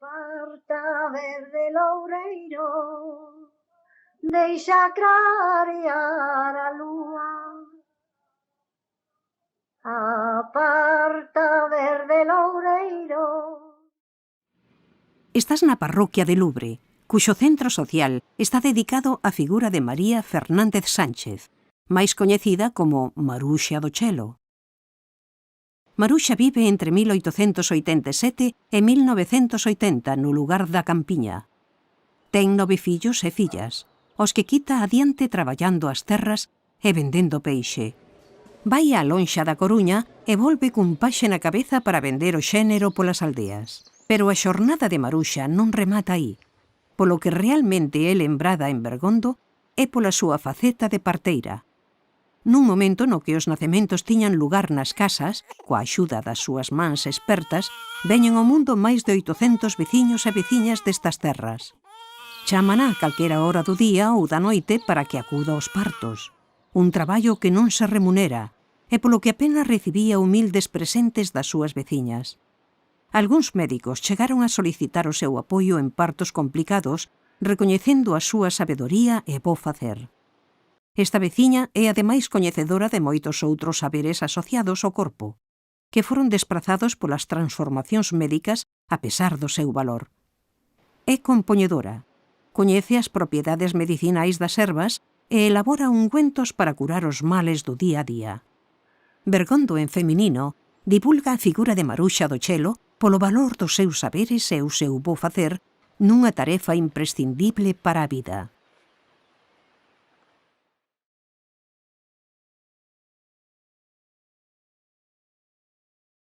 Parta verde loureiro, deixa clarear a lúa. Aparta verde loureiro. Estás na parroquia de Lubre, cuxo centro social está dedicado á figura de María Fernández Sánchez, máis coñecida como Maruxa do Chelo. Maruxa vive entre 1887 e 1980 no lugar da Campiña. Ten 9 fillos e fillas, os que quita adiante traballando as terras e vendendo peixe. Vai á lonxa da Coruña e volve cun paxe na cabeza para vender o xénero polas aldeas. Pero a xornada de Maruxa non remata aí. Polo que realmente é lembrada en Bergondo é pola súa faceta de parteira. Nun momento no que os nacementos tiñan lugar nas casas, coa axuda das súas mans expertas, veñen ao mundo máis de 800 veciños e veciñas destas terras. Chámana a calquera hora do día ou da noite para que acuda aos partos. Un traballo que non se remunera, e polo que apenas recibía humildes presentes das súas veciñas. Algúns médicos chegaron a solicitar o seu apoio en partos complicados, recoñecendo a súa sabedoría e bo facer. Esta veciña é ademais coñecedora de moitos outros saberes asociados ao corpo, que foron desprazados polas transformacións médicas a pesar do seu valor. É compoñedora, coñece as propiedades medicinais das ervas e elabora ungüentos para curar os males do día a día. Bergondo en feminino divulga a figura de Maruxa do Chelo polo valor dos seus saberes e o seu bo facer nunha tarefa imprescindible para a vida.